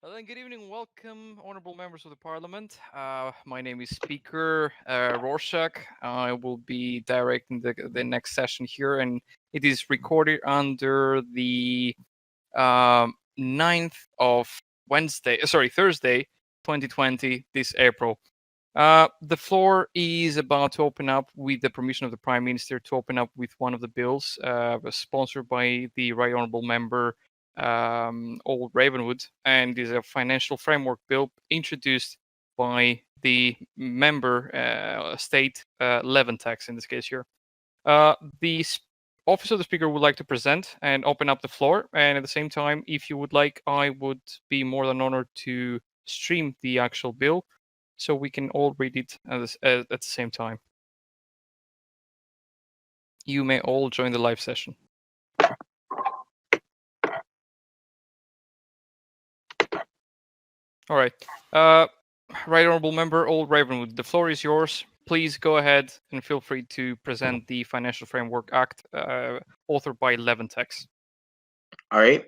Well, then, good evening. Welcome, honorable members of the parliament. My name is Speaker Rorschach. I will be directing the next session here, and it is recorded under the 9th of Thursday, 2020, this April. The floor is about to open up with the permission of the Prime Minister to open up with one of the bills sponsored by the Right Honourable Member Old Ravenwood, and is a financial framework bill introduced by the member state Levin tax in this case here. The office of the speaker would like to present and open up the floor, and at the same time, if you would like, I would be more than honored to stream the actual bill so we can all read it at the same time. You may all join the live session. All right. Right Honourable Member Old Ravenwood, the floor is yours. Please go ahead and feel free to present the Financial Framework Act authored by Leventex. All right.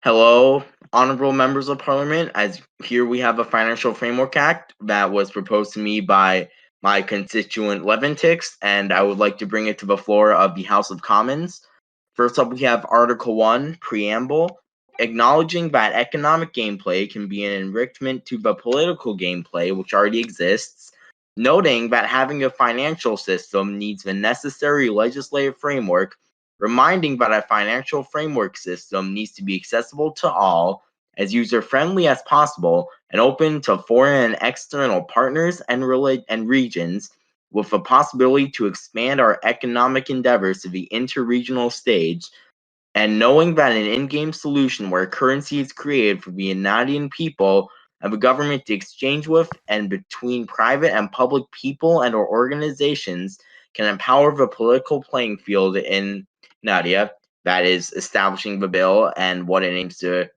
Hello, honorable members of parliament. As here we have a Financial Framework Act that was proposed to me by my constituent Leventix, and I would like to bring it to the floor of the House of Commons. First up, we have Article 1, Preamble, acknowledging that economic gameplay can be an enrichment to the political gameplay which already exists, noting that having a financial system needs the necessary legislative framework, reminding that a financial framework system needs to be accessible to all, as user-friendly as possible, and open to foreign and external partners and regions, with the possibility to expand our economic endeavors to the interregional stage, and knowing that an in-game solution where currency is created for the Enadian people and the government to exchange with and between private and public people and or organizations can empower the political playing field in Nadia, that is establishing the bill and what it aims to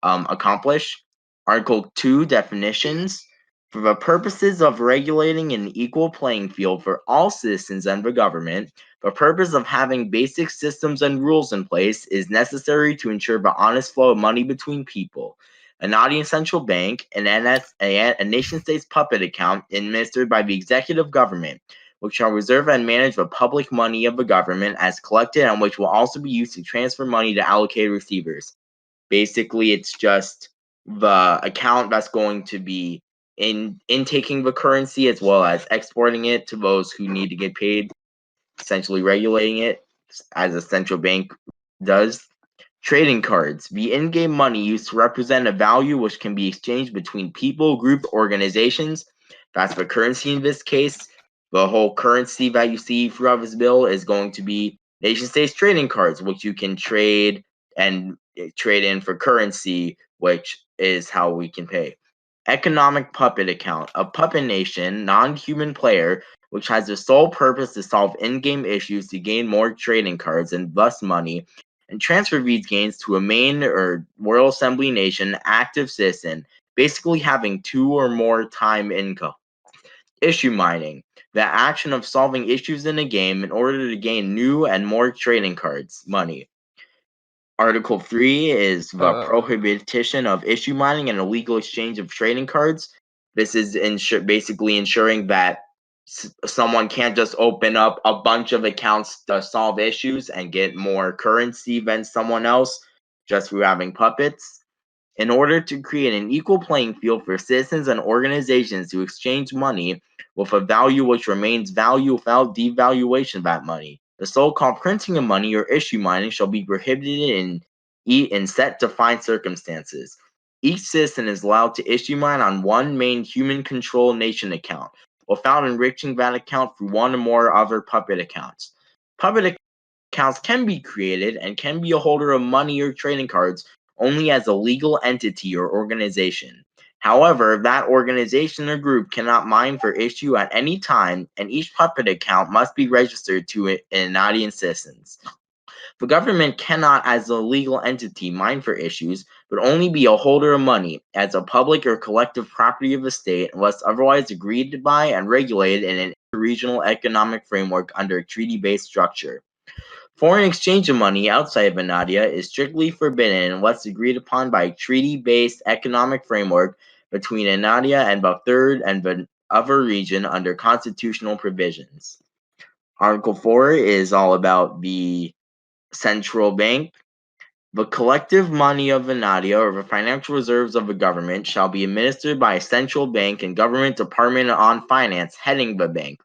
accomplish. Article 2, definitions. For the purposes of regulating an equal playing field for all citizens and the government, the purpose of having basic systems and rules in place is necessary to ensure the honest flow of money between people. A Canadian central bank, a nation-state's puppet account administered by the executive government, which shall reserve and manage the public money of the government as collected and which will also be used to transfer money to allocated receivers. Basically, it's just the account that's going to be intaking the currency as well as exporting it to those who need to get paid, essentially regulating it as a central bank does. Trading cards, the in-game money used to represent a value which can be exchanged between people, group, organizations. That's the currency in this case. The whole currency that you see throughout this bill is going to be nation-states trading cards, which you can trade and trade in for currency, which is how we can pay. Economic puppet account, a puppet nation, non-human player, which has the sole purpose to solve in-game issues to gain more trading cards and thus money, and transfer these gains to a main or World Assembly nation active citizen, basically having 2 or more time income. Issue mining, the action of solving issues in a game in order to gain new and more trading cards, money. Article 3 is the prohibition of issue mining and illegal exchange of trading cards. This is basically ensuring that someone can't just open up a bunch of accounts to solve issues and get more currency than someone else just through having puppets. In order to create an equal playing field for citizens and organizations to exchange money with a value which remains value without devaluation of that money, the so-called printing of money or issue mining shall be prohibited in set defined circumstances. Each citizen is allowed to issue mine on one main human-controlled nation account, without enriching that account through one or more other puppet accounts. Puppet accounts can be created and can be a holder of money or trading cards only as a legal entity or organization. However, that organization or group cannot mine for issue at any time, and each puppet account must be registered to Enadian citizens. The government cannot, as a legal entity, mine for issues, but only be a holder of money as a public or collective property of the state unless otherwise agreed by and regulated in an regional economic framework under a treaty-based structure. Foreign exchange of money outside of Enadia is strictly forbidden unless agreed upon by a treaty-based economic framework between Enadia and the third and the other region under constitutional provisions. Article 4 is all about the central bank. The collective money of Enadia or the financial reserves of the government shall be administered by a central bank and government department on finance heading the bank.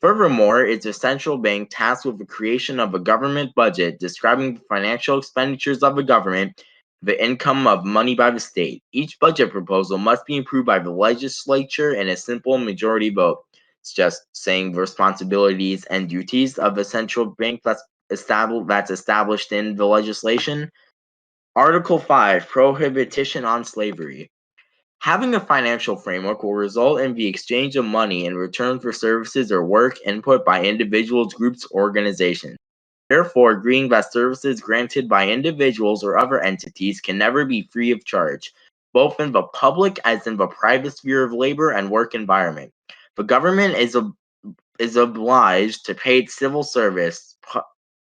Furthermore, it's a central bank tasked with the creation of a government budget describing the financial expenditures of the government, the income of money by the state. Each budget proposal must be approved by the legislature in a simple majority vote. It's just saying the responsibilities and duties of a central bank that's established in the legislation. Article 5, Prohibition on Slavery. Having a financial framework will result in the exchange of money in return for services or work input by individuals, groups, organizations. Therefore, agreeing that services granted by individuals or other entities can never be free of charge, both in the public as in the private sphere of labor and work environment. The government is obliged to pay civil service,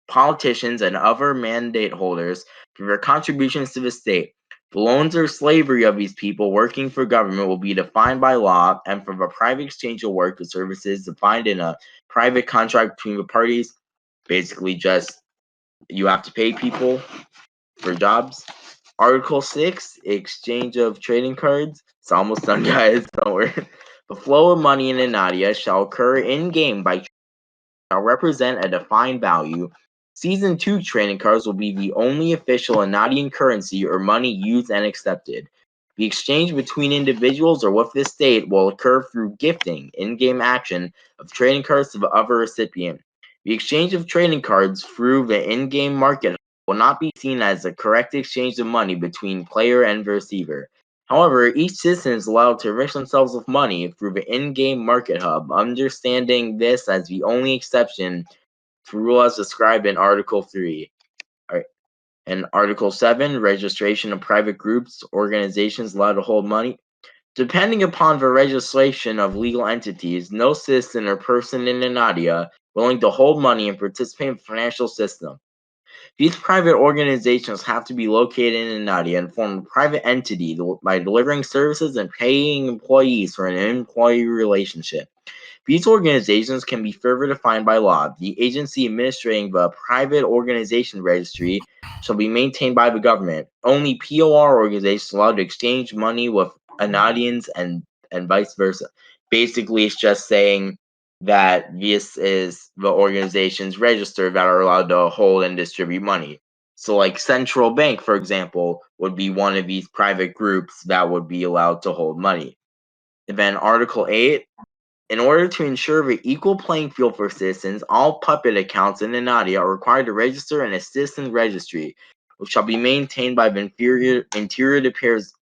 politicians, and other mandate holders for their contributions to the state. The loans or slavery of these people working for government will be defined by law, and for the private exchange of work or services defined in a private contract between the parties. Basically, just you have to pay people for jobs. Article 6, exchange of trading cards. It's almost done, guys. Don't worry. The flow of money in Enadia shall occur in-game by shall represent a defined value. Season 2 trading cards will be the only official Enadian currency or money used and accepted. The exchange between individuals or with the state will occur through gifting, in-game action, of trading cards to the other recipient. The exchange of trading cards through the in-game market will not be seen as a correct exchange of money between player and the receiver. However, each citizen is allowed to enrich themselves with money through the in-game market hub, understanding this as the only exception to rules described in Article 3. Alright. And Article 7, registration of private groups, organizations allowed to hold money. Depending upon the registration of legal entities, no citizen or person in Enadia willing to hold money and participate in the financial system. These private organizations have to be located in Enadia and form a private entity by delivering services and paying employees for an employee relationship. These organizations can be further defined by law. The agency administering the private organization registry shall be maintained by the government. Only POR organizations allowed to exchange money with Enadians and vice versa. Basically, it's just saying that this is the organizations registered that are allowed to hold and distribute money. So, like Central Bank, for example, would be one of these private groups that would be allowed to hold money. And then Article 8, in order to ensure the equal playing field for citizens, all puppet accounts in Enadia are required to register in a citizen registry, which shall be maintained by the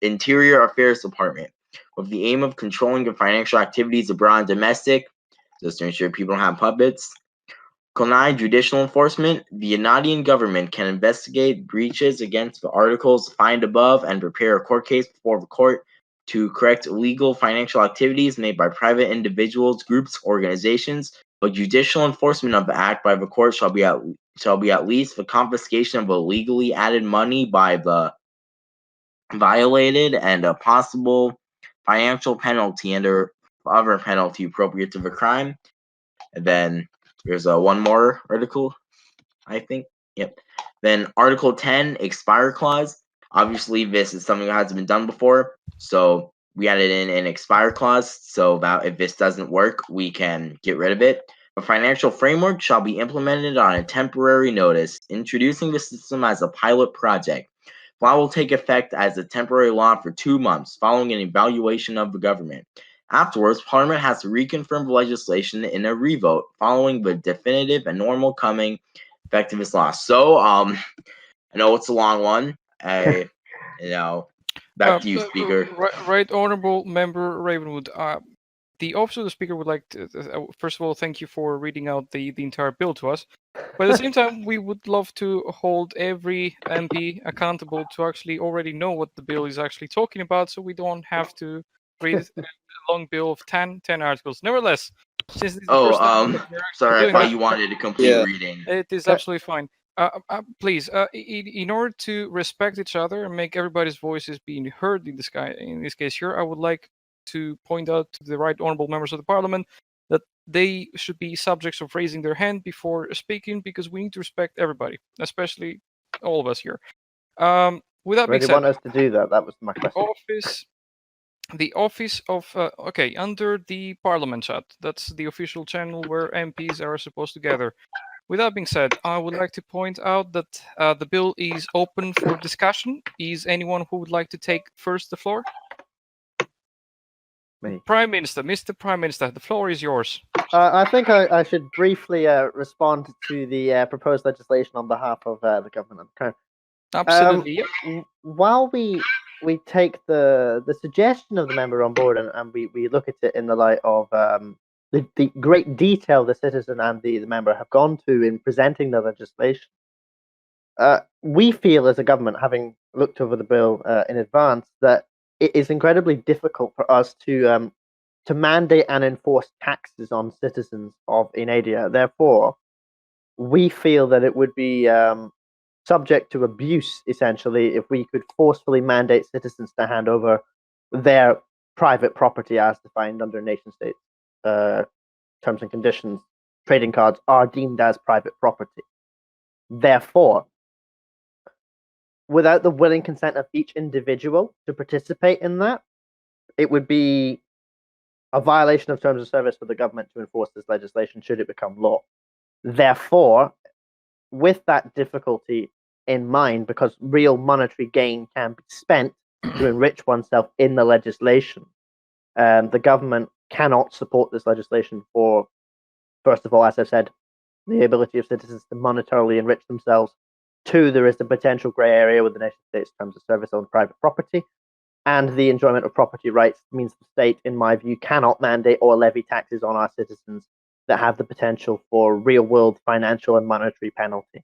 Interior Affairs Department, with the aim of controlling the financial activities abroad and domestic, just to ensure people don't have puppets. Article 9, judicial enforcement. The Enadian government can investigate breaches against the articles defined above and prepare a court case before the court to correct illegal financial activities made by private individuals, groups, organizations. But judicial enforcement of the act by the court shall be at least the confiscation of illegally added money by the violated and a possible financial penalty under other penalty appropriate to the crime. And then there's one more article, I think. Yep. Then Article 10, expire clause. Obviously, this is something that hasn't been done before, so we added in an expire clause so that if this doesn't work, we can get rid of it. A financial framework shall be implemented on a temporary notice, introducing the system as a pilot project. Law will take effect as a temporary law for 2 months following an evaluation of the government. Afterwards, Parliament has to reconfirm the legislation in a revote following the definitive and normal coming effectiveness law. So, I know it's a long one. Back to you, Speaker. Right, Honorable Member Ravenwood. The Office of the Speaker would like to, first of all, thank you for reading out the entire bill to us. But at the same time, we would love to hold every MP accountable to actually already know what the bill is actually talking about, so we don't have to read a long bill of 10 articles. Nevertheless, Since this is the first time that we're actually sorry, I doing thought it, you wanted a complete reading. it is absolutely fine. Please, in order to respect each other and make everybody's voices being heard in this case here, I would like to point out to the right honorable members of the parliament that they should be subjects of raising their hand before speaking, because we need to respect everybody, especially all of us here. With that Where being do you said, want us to do that? That was my question. the office of okay, under the parliament chat, that's the official channel where MPs are supposed to gather. With that being said, I would like to point out that the bill is open for discussion. Is anyone who would like to take first the floor? Me. Prime Minister, Mr. Prime Minister, the floor is yours. I think I should briefly respond to the proposed legislation on behalf of the government. Okay. Absolutely. While we take the suggestion of the member on board and we look at it in the light of the great detail the citizen and the member have gone to in presenting the legislation, we feel as a government, having looked over the bill in advance, that it is incredibly difficult for us to mandate and enforce taxes on citizens of Enadia. Therefore, we feel that it would be subject to abuse, essentially, if we could forcefully mandate citizens to hand over their private property as defined under nation-state terms and conditions. Trading cards are deemed as private property. Therefore, without the willing consent of each individual to participate in that, it would be a violation of terms of service for the government to enforce this legislation should it become law. Therefore, with that difficulty in mind, because real monetary gain can be spent to enrich oneself in the legislation, the government cannot support this legislation for, first of all, as I've said, the ability of citizens to monetarily enrich themselves. Two, there is the potential grey area with the nation state's terms of service on private property. And the enjoyment of property rights means the state, in my view, cannot mandate or levy taxes on our citizens that have the potential for real-world financial and monetary penalty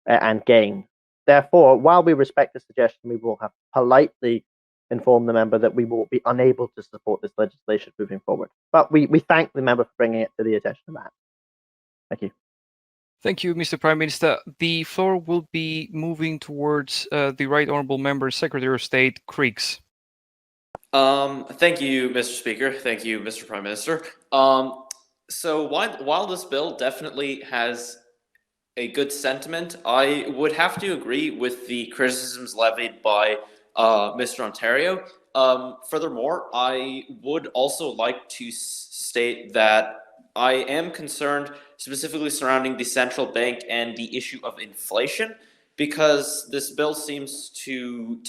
and gain. Therefore, while we respect the suggestion, we will have politely inform the member that we will be unable to support this legislation moving forward. But we thank the member for bringing it to the attention of that. Thank you. Thank you, Mr. Prime Minister. The floor will be moving towards the Right Honourable Member, Secretary of State, Creeks. Thank you, Mr. Speaker. Thank you, Mr. Prime Minister. So while this bill definitely has a good sentiment, I would have to agree with the criticisms levied by Mr. Ontario. Furthermore, I would also like to state that I am concerned specifically surrounding the central bank and the issue of inflation, because this bill seems to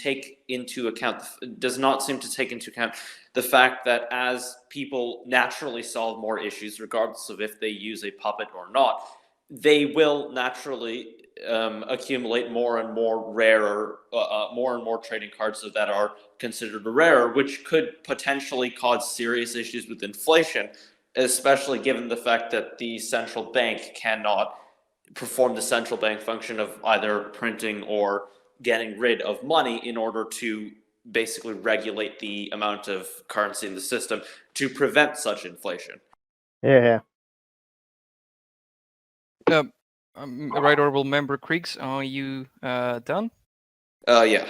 does not seem to take into account the fact that as people naturally solve more issues, regardless of if they use a puppet or not, they will naturally accumulate more and more trading cards that are considered rarer, which could potentially cause serious issues with inflation, especially given the fact that the central bank cannot perform the central bank function of either printing or getting rid of money in order to basically regulate the amount of currency in the system to prevent such inflation. Yeah. Right Honourable Member Creeks, are you done? Yeah.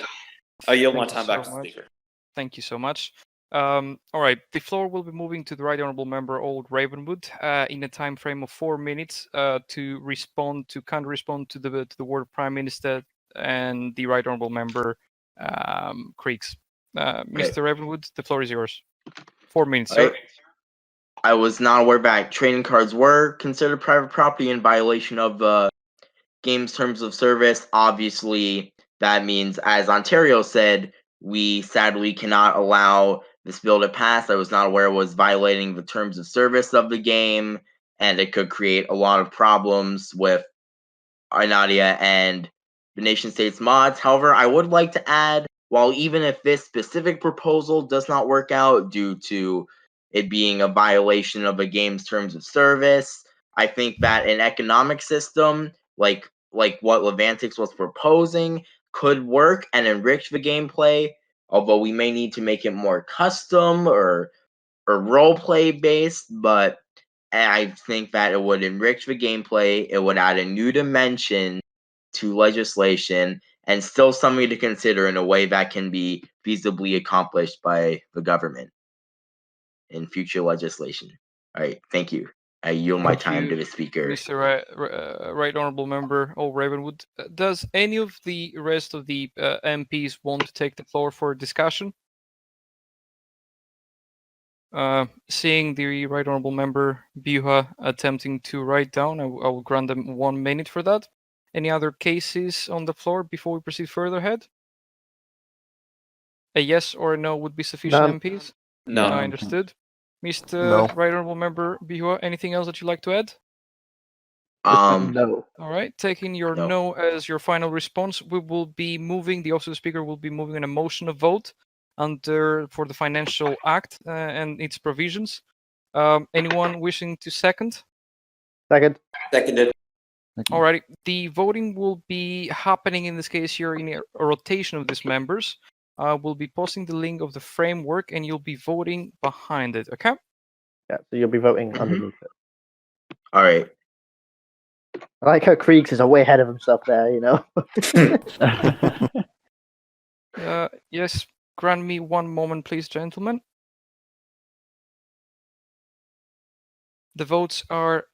I yield my Thank you time back so to the much. speaker. Thank you so much. All right, the floor will be moving to the Right Honourable Member Old Ravenwood in a time frame of 4 minutes to kind of respond to the word of Prime Minister and the Right Honourable Member Creeks. Mr. Ravenwood, the floor is yours. 4 minutes, sir. Right. I was not aware that trading cards were considered private property in violation of the game's terms of service. Obviously, that means, as Ontario said, we sadly cannot allow this bill to pass. I was not aware it was violating the terms of service of the game, and it could create a lot of problems with Enadia and the nation states mods. However, I would like to add, while even if this specific proposal does not work out due to it being a violation of a game's terms of service, I think that an economic system like what Levantix was proposing could work and enrich the gameplay, although we may need to make it more custom or role play based. But and I think that it would enrich the gameplay. It would add a new dimension to legislation, and still something to consider in a way that can be feasibly accomplished by the government in future legislation. All right, thank you. I yield my Thank time you, to the speaker. Mr. Right Honourable Member Ravenwood. Does any of the rest of the MPs want to take the floor for discussion? Seeing the Right Honourable Member Buha attempting to write down, I will grant them 1 minute for that. Any other cases on the floor before we proceed further ahead? A yes or a no would be sufficient, None. MPs? No. I understood. Mr. No. Right Honourable Member Buha, anything else that you'd like to add? No. All right, taking your No. no as your final response, we will be moving, the Office of the Speaker will be moving an motion of vote for the Financial Act and its provisions. Anyone wishing to second? Second. Seconded. Alrighty, the voting will be happening in this case here in a rotation of these members. We'll be posting the link of the framework and you'll be voting behind it, okay? Yeah, so you'll be voting Mhm. underneath it. All right. I like how Kriegs is way ahead of himself there, you know? Yes, grant me 1 moment, please, gentlemen. The votes are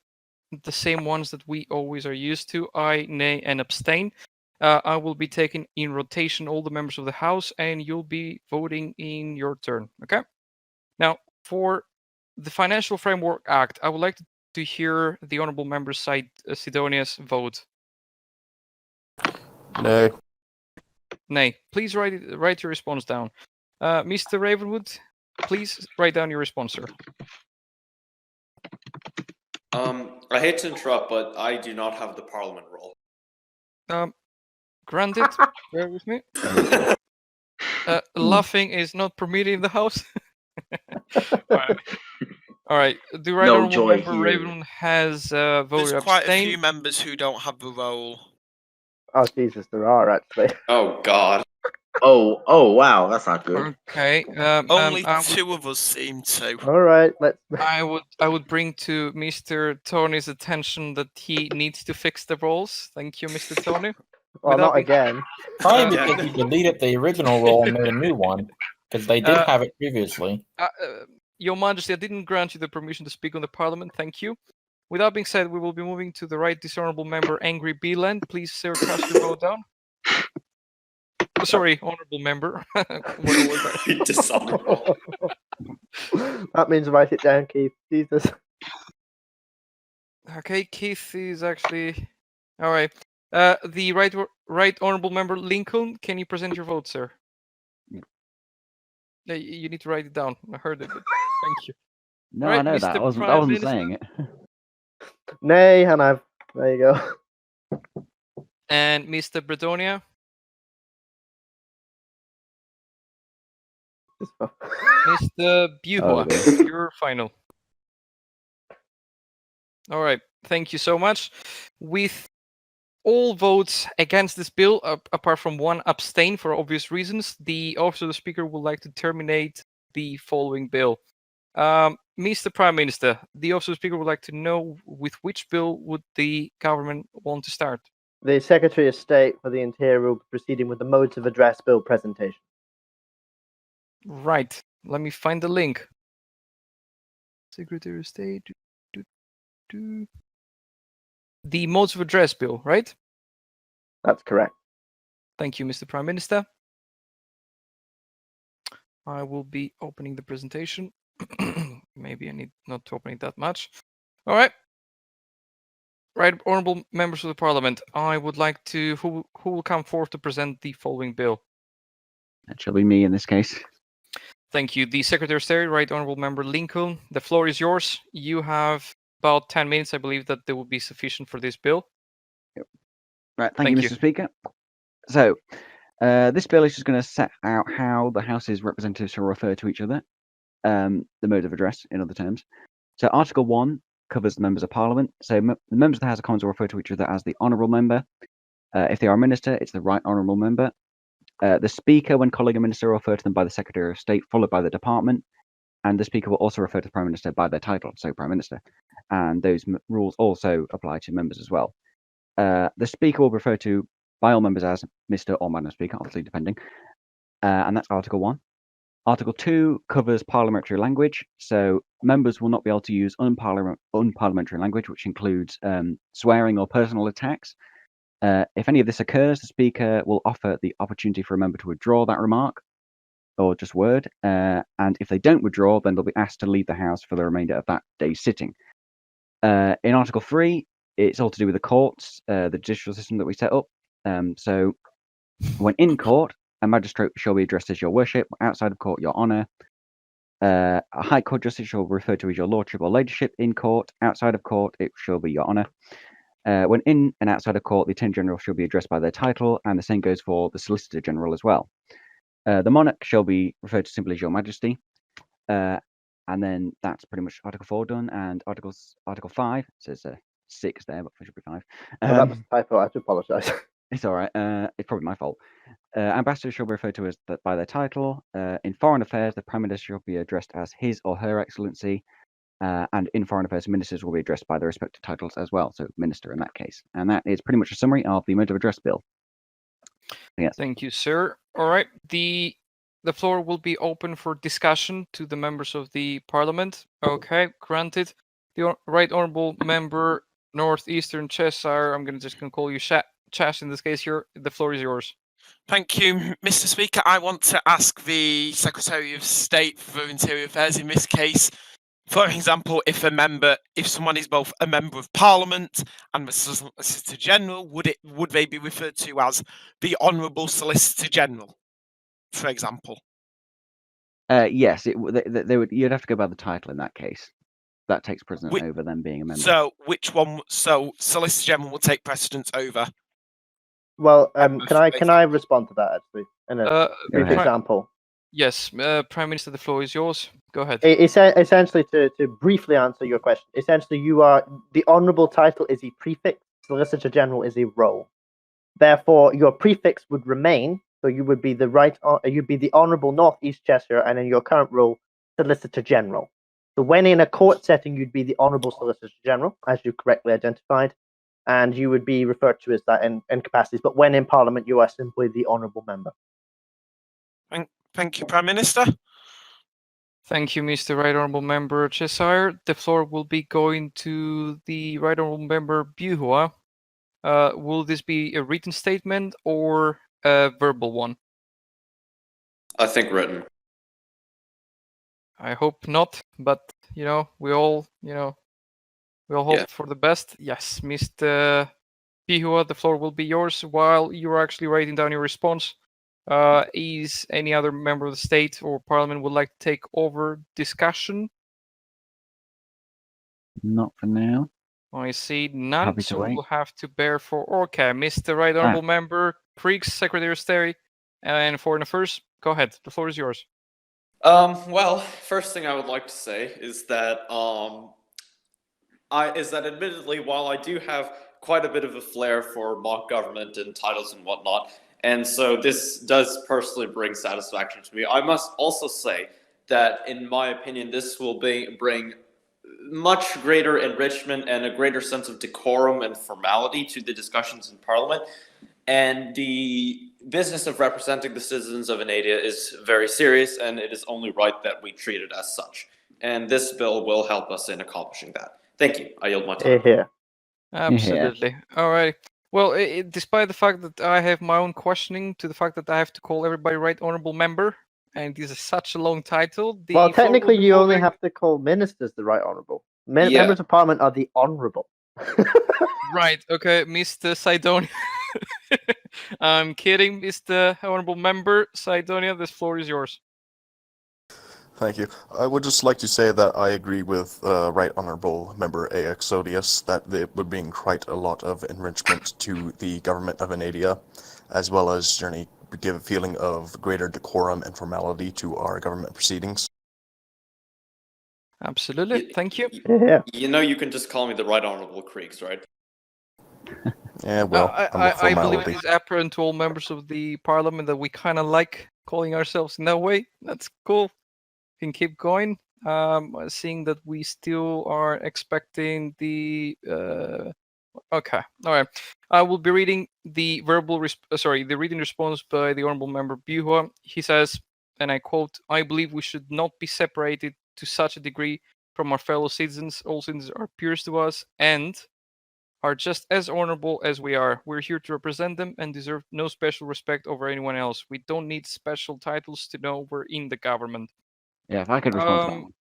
the same ones that we always are used to, aye, nay, and abstain. I will be taking in rotation all the members of the House, and you'll be voting in your turn, okay? Now, for the Financial Framework Act, I would like to hear the Honourable Member Sidonia's vote. Nay. Nay. Please write your response down. Mr. Ravenwood, please write down your response, sir. I hate to interrupt, but I do not have the Parliament role. Granted, bear with me. Laughing is not permitted in the House. All right. The Right No Honourable joy Member here. Raven has voted There's quite a abstain. few members who don't have the role. Oh, Jesus, there are actually. Oh God. Oh, wow, that's not good. Okay. Only I would- 2 of us seem to. All right, let's. I would bring to Mr. Tony's attention that he needs to fix the roles. Thank you, Mr. Tony. Well, Without not being- again. Probably Yeah. because you deleted the original role and made a new one, because they did have it previously. Your Majesty, I didn't grant you the permission to speak on the Parliament. Thank you. With that being said, we will be moving to the Right Dishonourable Member Angry Beeland. Please, sir, cast your vote down. Sorry, Honourable Member. What was that? Dishonorable. That means write it down, Keith. Jesus. Okay, Keith is actually all right. The right Honourable Member Lincoln, can you present your vote, sir? You need to write it down. I heard it. But thank you. No, Right, I know Mr. that. I wasn't Prime saying Minister? it. Nay, and I've. There you go. And Mr. Bretonia, Mr. Buha, you're final. All right. Thank you so much. With all votes against this bill, apart from one abstain for obvious reasons, the Office of the Speaker would like to terminate the following bill. Mr. Prime Minister, the Office of the Speaker would like to know with which bill would the government want to start? The Secretary of State for the Interior will be proceeding with the modes of address bill presentation. Right. Let me find the link. Secretary of State. The modes of address bill, right? That's correct. Thank you, Mr. Prime Minister. I will be opening the presentation. Maybe I need not to open it that much. All right. Right, honourable members of the Parliament, I would like to. Who will come forth to present the following bill? That shall be me in this case. Thank you. The Secretary of State, Right Honourable Member Lincoln, the floor is yours. You have about 10 minutes. I believe that there will be sufficient for this bill. Right, thank you, Thank Mr. you. Speaker. So, this bill is just going to set out how the House's representatives shall refer to each other, the mode of address, in other terms. So, Article 1 covers the members of Parliament. So, the members of the House of Commons will refer to each other as the Honourable Member. If they are a minister, it's the Right Honourable Member. The Speaker, when calling a minister, will refer to them by the Secretary of State, followed by the Department. And the Speaker will also refer to the Prime Minister by their title, so Prime Minister. and those rules also apply to members as well. The Speaker will be referred to by all members as Mr. or Madam Speaker, obviously depending, and that's Article 1. Article 2 covers parliamentary language, so members will not be able to use unparliamentary language, which includes swearing or personal attacks. If any of this occurs, the Speaker will offer the opportunity for a member to withdraw that remark or just word, and if they don't withdraw, then they'll be asked to leave the House for the remainder of that day's sitting. In Article 3, it's all to do with the courts, the judicial system that we set up. So when in court, a magistrate shall be addressed as your worship, outside of court, your honour. A High Court justice shall be referred to as your lordship or ladyship in court, outside of court, it shall be your honour. When in and outside of court, the Attorney General shall be addressed by their title, and the same goes for the Solicitor General as well. The monarch shall be referred to simply as your Majesty. And then that's pretty much Article 4 done, and Article 5 says 6 there, but it should be 5. That was a typo. I have to apologise. It's all right. It's probably my fault. Ambassadors shall be referred to as by their title. In foreign affairs, the Prime Minister shall be addressed as His or Her Excellency. And in foreign affairs, ministers will be addressed by their respective titles as well. So minister in that case. And that is pretty much a summary of the Mode of Address Bill. Yes. Thank you, sir. All right. The floor will be open for discussion to the members of the Parliament. Okay, granted. The Right Honourable Member, Northeastern Cheshire, I'm going to call you Chash in this case here. The floor is yours. Thank you, Mr. Speaker. I want to ask the Secretary of State for Interior Affairs in this case, for example, if someone is both a member of Parliament and the Solicitor General, would they be referred to as the Honourable Solicitor General, for example? Yes, they would. You'd have to go by the title in that case. That takes precedence over them being a member. So which one? So Solicitor General will take precedence over. Well, can I respond to that actually in a brief example? Yes, Prime Minister, the floor is yours. Go ahead. Essentially, to briefly answer your question, essentially, the honourable title is a prefix. Solicitor General is a role. Therefore, your prefix would remain. So you would be you'd be the Honourable North East Cheshire, and in your current role, Solicitor General. So when in a court setting, you'd be the Honourable Solicitor General, as you correctly identified, and you would be referred to as that in capacities. But when in Parliament, you are simply the Honourable Member. Thank you, Prime Minister. Thank you, Mr. Right Honourable Member Cheshire. The floor will be going to the Right Honourable Member Buhua. Will this be a written statement or a verbal one? I think written. I hope not, but we all hope for the best. Yes, Mr. Buhua, the floor will be yours while you're actually writing down your response. Is any other member of the state or Parliament would like to take over discussion? Not for now. I see none, Happy to so wait. we'll have to bear for. Okay, Mr. Right Honourable Member Creeks, Secretary of State and Foreign Affairs, go ahead. The floor is yours. Well, first thing I would like to say is that admittedly, while I do have quite a bit of a flair for mock government and titles and whatnot, and so this does personally bring satisfaction to me, I must also say that, in my opinion, this will bring much greater enrichment and a greater sense of decorum and formality to the discussions in Parliament. And the business of representing the citizens of Enadia is very serious, and it is only right that we treat it as such. And this bill will help us in accomplishing that. Thank you. I yield my time. Here. Absolutely. All right. Well, despite the fact that I have my own questioning to the fact that I have to call everybody Right Honourable Member, and this is such a long title. Well, technically, you only have to call ministers the Right Honourable. Members of Parliament are the Honourable. Right. Okay, Mr. Sidonia. I'm kidding, Mr. Honourable Member Sidonia. This floor is yours. Thank you. I would just like to say that I agree with Right Honourable Member Axodius that it would bring quite a lot of enrichment to the government of Enadia, as well as give a feeling of greater decorum and formality to our government proceedings. Absolutely. Thank you. Yeah. You can just call me the Right Honourable Creeks, right? Yeah, well, I believe it is apparent to all members of the Parliament that we kind of like calling ourselves in that way. That's cool. Can keep going. Seeing that we still are expecting the. Okay, all right. I will be reading the the written response by the honorable member Buhua. He says, and I quote: "I believe we should not be separated to such a degree from our fellow citizens. All citizens are peers to us and are just as honorable as we are. We're here to represent them and deserve no special respect over anyone else. We don't need special titles to know we're in the government." Yeah, if I could respond to that one,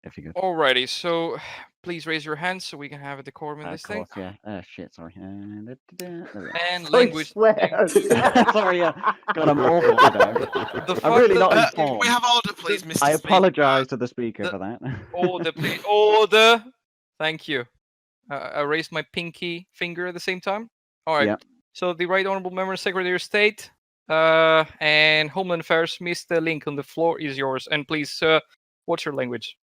if you could. Alrighty, so please raise your hands so we can have a decorum in Of this thing. course, yeah. Shit, sorry. There we are. And I language. swear. Sorry, yeah. God, I'm awful today. The I'm really fact not that- informed. We have order, please, Mr. I Speaker. apologise to the speaker the- for that. Order, please. Order. Thank you. I raised my pinky finger at the same time. All right. Yeah. So the Right Honourable Member, Secretary of State, and Homeland Affairs, Mr. Lincoln, the floor is yours. And please, what's your language?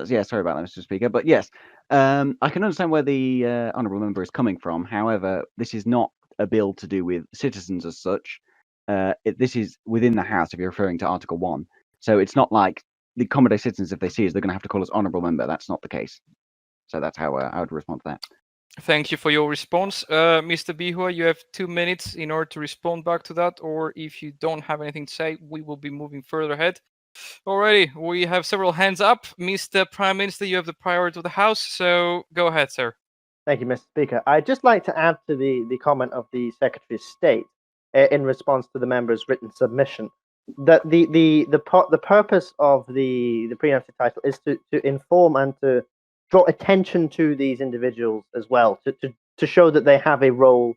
Yeah, sorry about that, Mr. Speaker. But yes, I can understand where the honourable member is coming from. However, this is not a bill to do with citizens as such. This is within the House if you're referring to Article 1. So it's not like the common day citizens, if they see us, they're going to have to call us honourable member. That's not the case. So that's how I would respond to that. Thank you for your response. Mr. Bihua, you have 2 minutes in order to respond back to that, or if you don't have anything to say, we will be moving further ahead. Alrighty, we have several hands up. Mr. Prime Minister, you have the priority of the House, so go ahead, sir. Thank you, Mr. Speaker. I'd just like to add to the comment of the Secretary of State in response to the member's written submission that the purpose of the preemptive title is to inform and to draw attention to these individuals as well, to show that they have a role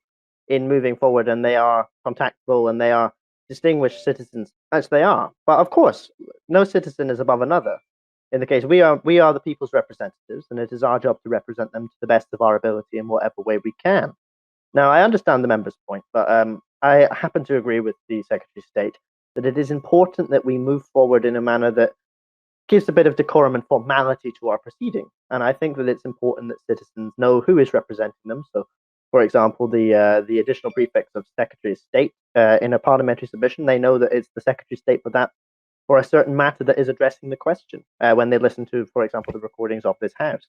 in moving forward and they are contactable and they are distinguished citizens, as they are. But of course, no citizen is above another. In the case, we are the people's representatives, and it is our job to represent them to the best of our ability in whatever way we can. Now, I understand the member's point, but I happen to agree with the Secretary of State that it is important that we move forward in a manner that gives a bit of decorum and formality to our proceeding. And I think that it's important that citizens know who is representing them. So, for example, the additional prefix of Secretary of State in a parliamentary submission, they know that it's the Secretary of State for a certain matter that is addressing the question when they listen to, for example, the recordings of this House,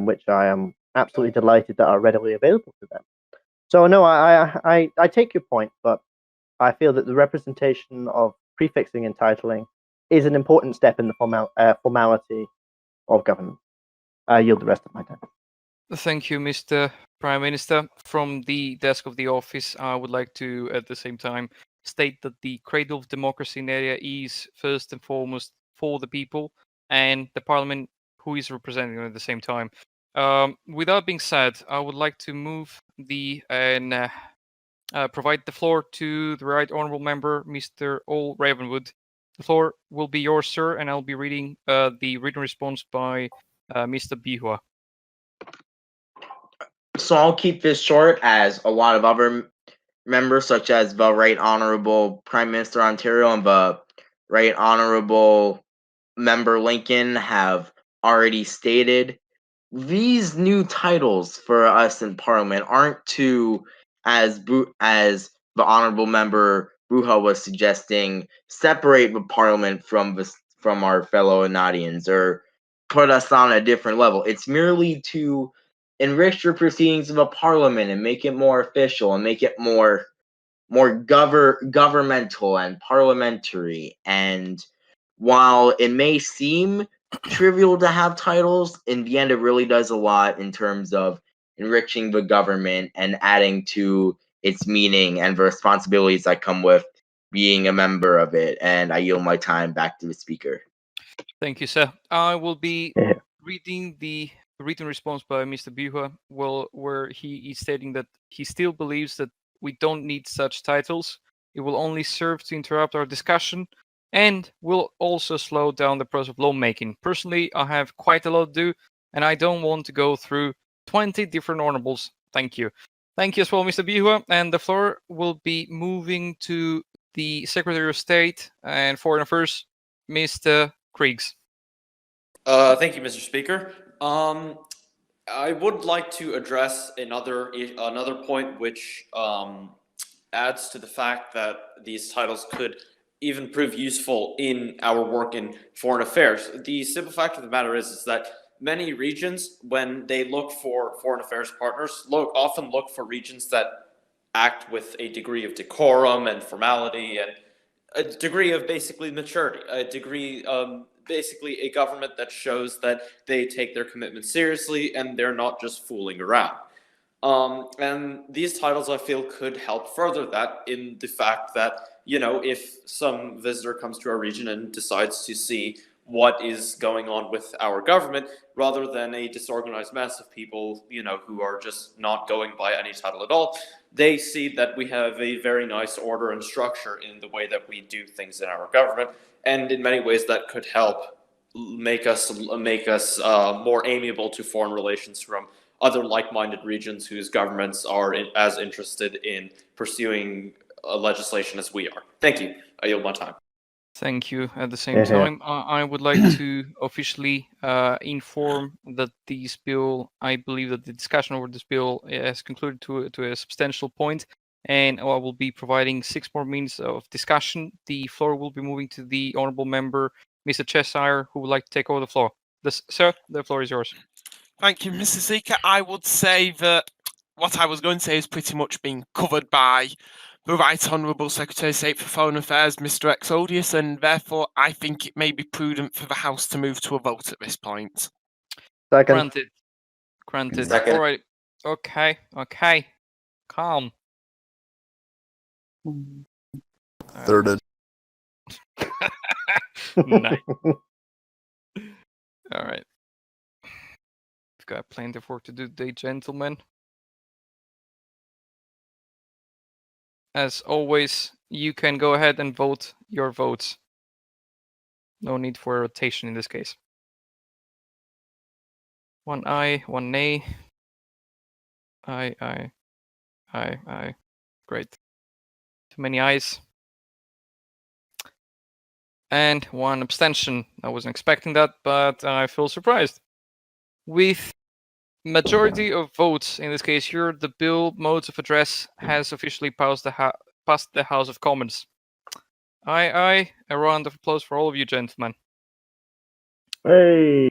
which I am absolutely delighted that are readily available to them. So no, I take your point, but I feel that the representation of prefixing and titling is an important step in the formality of government. I yield the rest of my time. Thank you, Mr. Prime Minister. From the desk of the office, I would like to, at the same time, state that the cradle of democracy in area is first and foremost for the people and the parliament who is representing them at the same time. With that being said, I would like to move and provide the floor to the Right Honourable Member, Mr. Ol Ravenwood. The floor will be yours, sir, and I'll be reading the written response by Mr. Bihua. So I'll keep this short, as a lot of other members, such as the Right Honourable Prime Minister Ontario and the Right Honourable Member Lincoln have already stated. These new titles for us in Parliament aren't to, as the Honourable Member Buha was suggesting, separate the Parliament from our fellow Enadians or put us on a different level. It's merely to enrich your proceedings of a Parliament and make it more official and make it more governmental and parliamentary. And while it may seem trivial to have titles, in the end it really does a lot in terms of enriching the government and adding to its meaning and the responsibilities that come with being a member of it. And I yield my time back to the speaker. Thank you, sir. I will be reading the written response by Mr. Bihua, where he is stating that he still believes that we don't need such titles. It will only serve to interrupt our discussion and will also slow down the process of lawmaking. Personally, I have quite a lot to do, and I don't want to go through 20 different honorables. Thank you. Thank you as well, Mr. Bihua. And the floor will be moving to the Secretary of State and Foreign Affairs, Mr. Kriegs. Thank you, Mr. Speaker. I would like to address another point which adds to the fact that these titles could even prove useful in our work in foreign affairs. The simple fact of the matter is that many regions, when they look for foreign affairs partners, often look for regions that act with a degree of decorum and formality and a degree of basically maturity, a degree, basically a government that shows that they take their commitment seriously and they're not just fooling around. And these titles, I feel, could help further that in the fact that, you know, if some visitor comes to our region and decides to see what is going on with our government, rather than a disorganized mess of people, you know, who are just not going by any title at all, they see that we have a very nice order and structure in the way that we do things in our government, and in many ways that could help make us more amiable to foreign relations from other like-minded regions whose governments are as interested in pursuing legislation as we are. Thank you. I yield my time. Thank you. At the same time, I would like to officially inform that this bill, I believe that the discussion over this bill has concluded to a substantial point, and I will be providing 6 more minutes of discussion. The floor will be moving to the honourable member, Mr. Cheshire, who would like to take over the floor. Sir, the floor is yours. Thank you, Mr. Speaker. I would say that what I was going to say is pretty much being covered by the Right Honourable Secretary of State for Foreign Affairs, Mr. Exodius, and therefore I think it may be prudent for the House to move to a vote at this point. Second. Granted. Second. All right. Okay. Calm. Thirded. Nice. All right. We've got plenty of work to do today, gentlemen. As always, you can go ahead and vote your votes. No need for a rotation in this case. 1 aye, 1 nay. Aye. Great. Too many ayes. And 1 abstention. I wasn't expecting that, but I feel surprised. With majority of votes, in this case here, the bill modes of address has officially passed the House of Commons. Aye. A round of applause for all of you, gentlemen. Hey.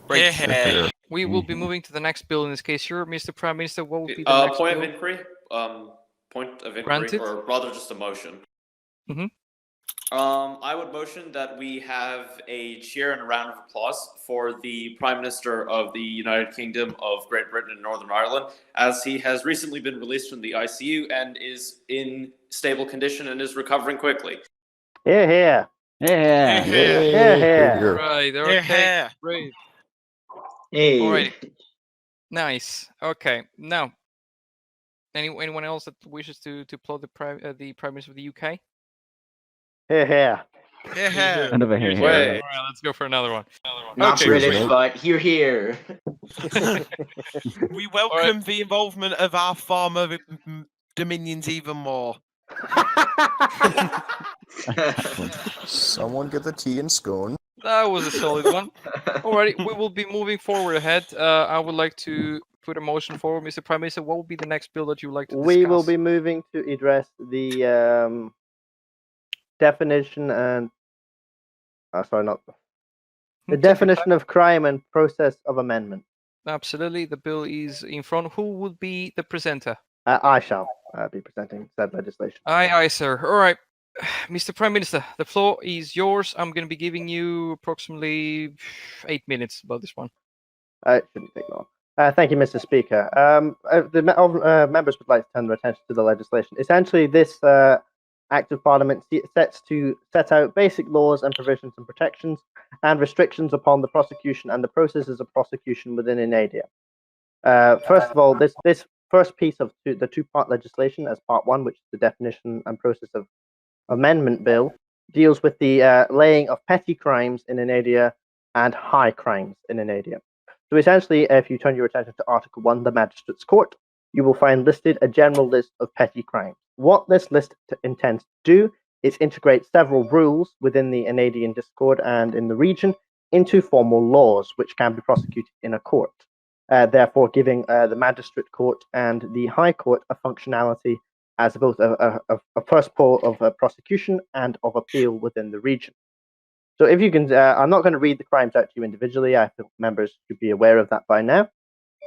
Great. Yeah. We will be moving to the next bill in this case here. Mr. Prime Minister, what would be the next point bill? of inquiry? Point of inquiry, Granted. or rather just a motion. Mhm. I would motion that we have a cheer and a round of applause for the Prime Minister of the United Kingdom of Great Britain and Northern Ireland, as he has recently been released from the ICU and is in stable condition and is recovering quickly. Here. Yeah. Here. Right, okay. Yeah. Great. Hey. Alrighty. Nice. Okay. Now, anyone else that wishes to applaud the Prime Minister of the UK? Here. Yeah. Another here. Wait. All right, let's go for another one. Not Okay, British, great. but here. We welcome the involvement of our former dominions even more. Someone get the tea and scone. That was a solid one. Alrighty, we will be moving forward ahead. I would like to put a motion forward, Mr. Prime Minister. What will be the next bill that you would like to discuss? We will be moving to address the definition and the definition of crime and process of amendment. Absolutely, the bill is in front. Who would be the presenter? I shall be presenting said legislation. Aye, sir. All right, Mr. Prime Minister, the floor is yours. I'm going to be giving you approximately 8 minutes about this one. It shouldn't take long. Thank you, Mr. Speaker. The members would like to turn their attention to the legislation. Essentially, this Act of Parliament set out basic laws and provisions and protections and restrictions upon the prosecution and the processes of prosecution within Enadia. First of all, this first piece of the 2-part legislation, as part 1, which is the definition and process of amendment bill, deals with the laying of petty crimes in Enadia and high crimes in Enadia. So essentially, if you turn your attention to Article 1, the Magistrates' Court, you will find listed a general list of petty crimes. What this list intends to do is integrate several rules within the Enadian discord and in the region into formal laws which can be prosecuted in a court, therefore giving the Magistrate Court and the High Court a functionality as both a first pole of prosecution and of appeal within the region. So if you can, I'm not going to read the crimes out to you individually. I think members should be aware of that by now.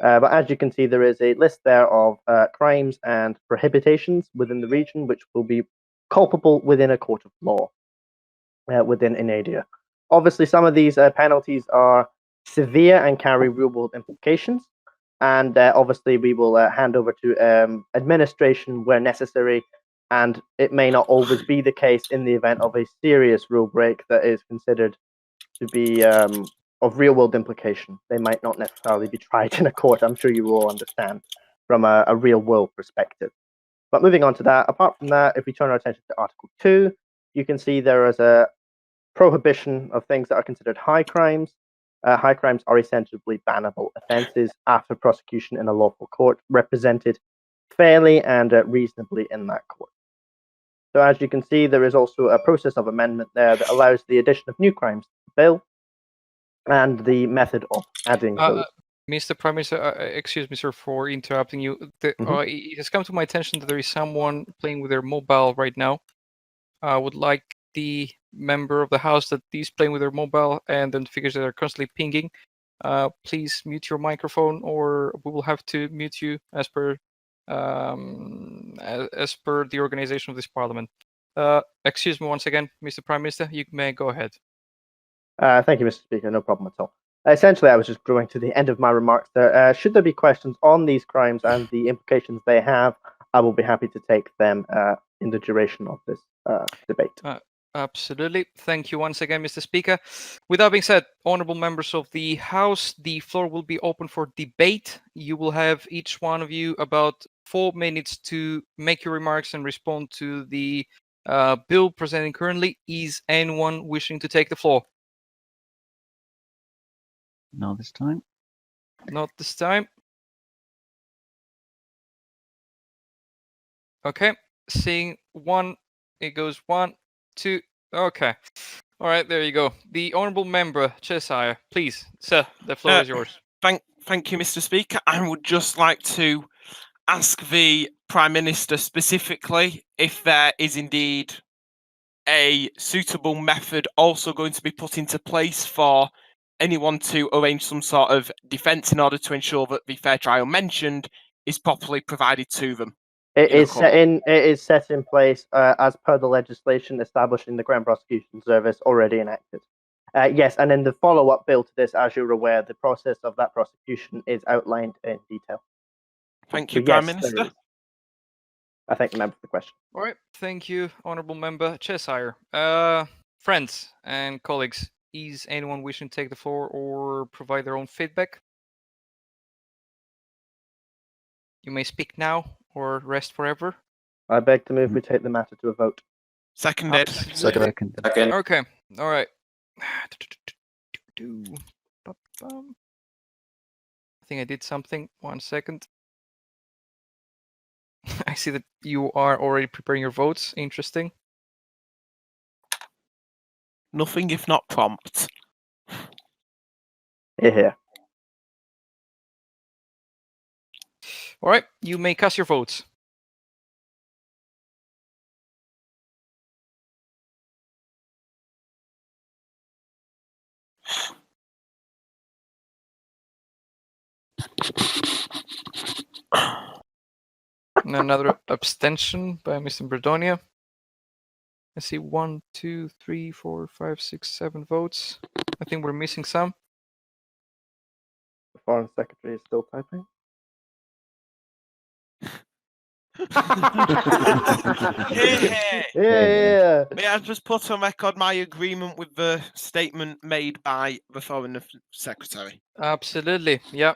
But as you can see, there is a list there of crimes and prohibitions within the region which will be culpable within a court of law within Enadia. Obviously, some of these penalties are severe and carry real-world implications. And obviously, we will hand over to administration where necessary. And it may not always be the case in the event of a serious rule break that is considered to be of real-world implication. They might not necessarily be tried in a court. I'm sure you will all understand from a real-world perspective. But moving on to that, apart from that, if we turn our attention to Article 2, you can see there is a prohibition of things that are considered high crimes. High crimes are essentially bannable offences after prosecution in a lawful court, represented fairly and reasonably in that court. So as you can see, there is also a process of amendment there that allows the addition of new crimes to the bill and the method of adding those. Mr. Prime Minister, excuse me, sir, for interrupting you. It has come to my attention that there is someone playing with their mobile right now. I would like the member of the House that is playing with their mobile and then figures that are constantly pinging. Please mute your microphone, or we will have to mute you as per the organization of this Parliament. Excuse me once again, Mr. Prime Minister. You may go ahead. Thank you, Mr. Speaker. No problem at all. Essentially, I was just going to the end of my remarks there. Should there be questions on these crimes and the implications they have, I will be happy to take them in the duration of this debate. Absolutely. Thank you once again, Mr. Speaker. With that being said, honorable members of the House, the floor will be open for debate. You will have each one of you about 4 minutes to make your remarks and respond to the bill presented currently. Is anyone wishing to take the floor? Not this time. Not this time. Okay. Seeing one, it goes 1, 2. Okay. All right, there you go. The honourable member, Cheshire, please, sir, the floor is yours. Thank you, Mr. Speaker. I would just like to ask the Prime Minister specifically if there is indeed a suitable method also going to be put into place for anyone to arrange some sort of defence in order to ensure that the fair trial mentioned is properly provided to them. It is set in place as per the legislation establishing the Crown Prosecution Service already enacted. Yes, and in the follow-up bill to this, as you're aware, the process of that prosecution is outlined in detail. Thank you, Prime Minister. I thank the member for the question. All right, thank you, honourable member Cheshire. Friends and colleagues, is anyone wishing to take the floor or provide their own feedback? You may speak now or rest forever. I beg to move we take the matter to a vote. Seconded. Second. Okay, all right. I think I did something. 1 second. I see that you are already preparing your votes. Interesting. Nothing if not prompt. Here. All right, you may cast your votes. And another abstention by Mr. Bredonia. I see 1, 2, 3, 4, 5, 6, 7 votes. I think we're missing some. The Foreign Secretary is still typing. Yeah. May I just put on record my agreement with the statement made by the Foreign Secretary? Absolutely, yeah.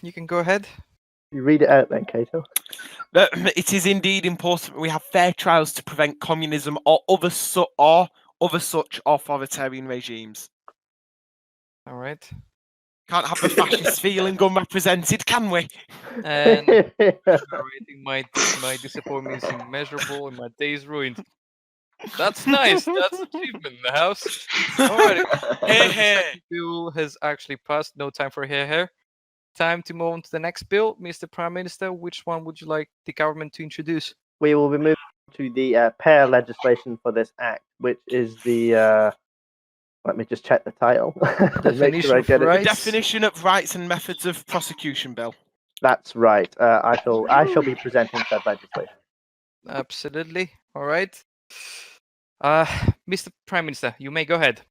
You can go ahead. You read it out then, Cato. It is indeed important we have fair trials to prevent communism or other such authoritarian regimes. All right. Can't have the fascist feeling unrepresented, can we? And my disappointment is immeasurable and my day is ruined. That's nice. That's achievement in the House. All right. The bill has actually passed. No time for hair. time to move on to the next bill. Mr. Prime Minister, which one would you like the government to introduce? We will be moving to the pair legislation for this act, which is the let me just check the title. Make sure I get it. The Definition of Rights and Methods of Prosecution Bill. That's right. I shall be presenting said legislation. Absolutely. All right. Mr. Prime Minister, you may go ahead.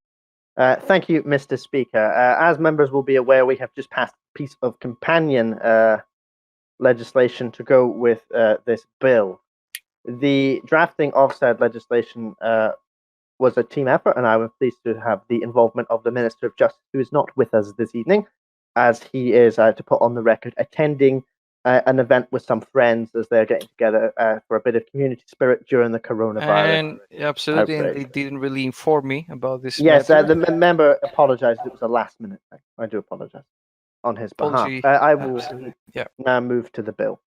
Thank you, Mr. Speaker. As members will be aware, we have just passed a piece of companion legislation to go with this bill. The drafting of said legislation was a team effort, and I was pleased to have the involvement of the Minister of Justice, who is not with us this evening, as he is, to put on the record, attending an event with some friends as they're getting together for a bit of community spirit during the coronavirus. And absolutely, and outbreak. they didn't really inform me about this. Yes, matter. the member apologized. It was a last minute thing. I do apologize on his behalf. Apology, I will absolutely. Yeah. now move to the bill.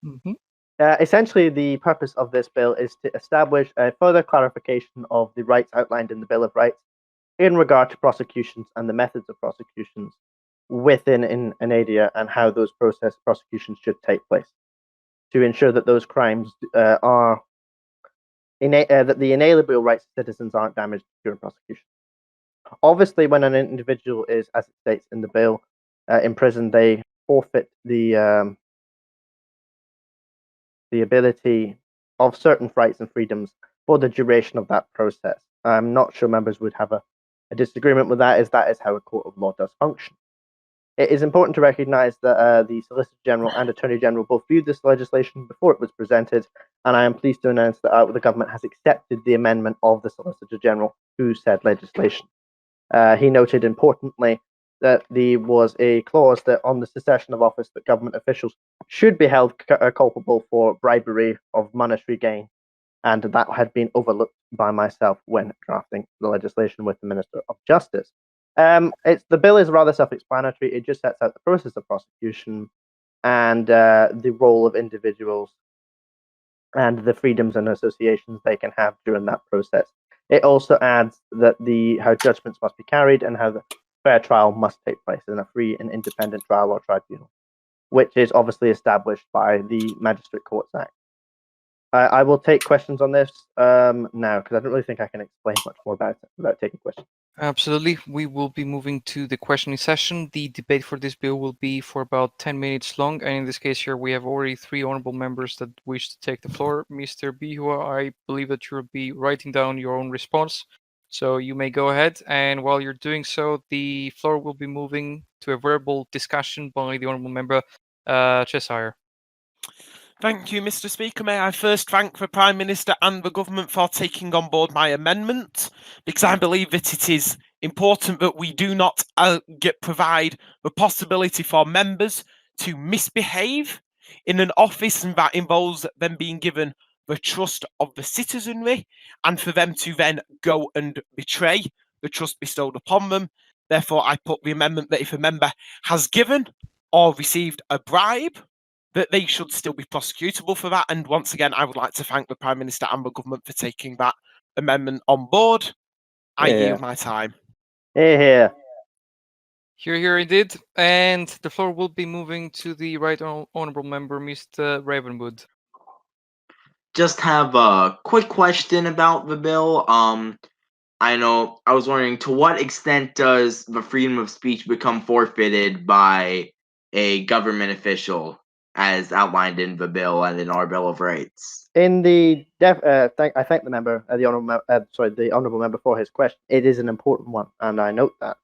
Mhm. Essentially, the purpose of this bill is to establish a further clarification of the rights outlined in the Bill of Rights in regard to prosecutions and the methods of prosecutions within Enadia and how those prosecutions should take place, to ensure that those crimes are that the inalienable rights of citizens aren't damaged during prosecution. Obviously, when an individual is, as it states in the bill, in prison, they forfeit the ability of certain rights and freedoms for the duration of that process. I'm not sure members would have a disagreement with that, as that is how a court of law does function. It is important to recognise that the Solicitor General and Attorney General both viewed this legislation before it was presented, and I am pleased to announce that the government has accepted the amendment of the Solicitor General to said legislation. He noted importantly that there was a clause that on the cessation of office that government officials should be held culpable for bribery of monetary gain, and that had been overlooked by myself when drafting the legislation with the Minister of Justice. The bill is rather self-explanatory. It just sets out the process of prosecution and the role of individuals and the freedoms and associations they can have during that process. It also adds that how judgments must be carried and how the fair trial must take place in a free and independent trial or tribunal, which is obviously established by the Magistrate Courts Act. I will take questions on this now, because I don't really think I can explain much more about it without taking questions. Absolutely. We will be moving to the questioning session. The debate for this bill will be for about 10 minutes long. And in this case here, we have already 3 honorable members that wish to take the floor. Mr. Bihua, I believe that you'll be writing down your own response. So you may go ahead. And while you're doing so, the floor will be moving to a verbal discussion by the honorable member, Cheshire. Thank you, Mr. Speaker. May I first thank the Prime Minister and the government for taking on board my amendment, because I believe that it is important that we do not provide the possibility for members to misbehave in an office, and that involves them being given the trust of the citizenry, and for them to then go and betray the trust bestowed upon them. Therefore, I put the amendment that if a member has given or received a bribe, that they should still be prosecutable for that. And once again, I would like to thank the Prime Minister and the government for taking that amendment on board. I yield my time. Here. Here indeed. And the floor will be moving to the right honorable member, Mr. Ravenwood. Just have a quick question about the bill. I was wondering, to what extent does the freedom of speech become forfeited by a government official, as outlined in the bill and in our Bill of Rights? In the I thank the member, the honourable member for his question. It is an important one, and I note that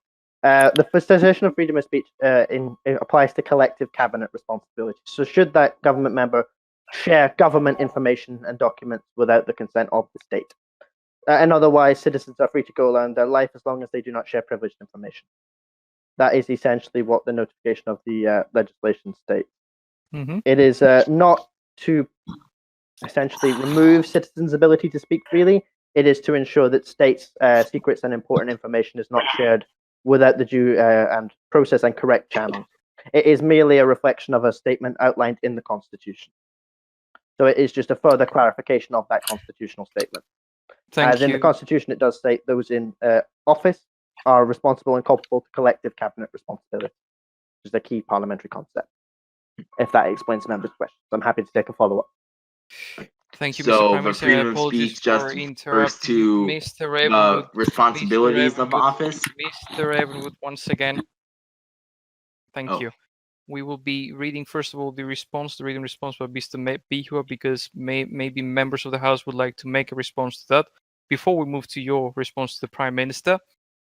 the cessation of freedom of speech it applies to collective cabinet responsibility. So, should that government member share government information and documents without the consent of the state, and otherwise, citizens are free to go along their life as long as they do not share privileged information. That is essentially what the notification of the legislation states. Mm-hmm. It is not to essentially remove citizens' ability to speak freely. It is to ensure that states' secrets and important information is not shared without the due and process and correct channels. It is merely a reflection of a statement outlined in the Constitution. So it is just a further clarification of that constitutional statement. As in the Constitution, it does state those in office are responsible and culpable to collective cabinet responsibility. which is a key parliamentary concept. If that explains members' questions, I'm happy to take a follow-up. Thank you, So Mr. Prime the Minister. freedom of Apologies speech just for refers interrupting to Mr. Ravenwood. the responsibilities of office. Mr. Ravenwood, once again. Thank Oh. you. We will be reading, first of all, the written response by Mr. Bihua, because maybe members of the House would like to make a response to that before we move to your response to the Prime Minister.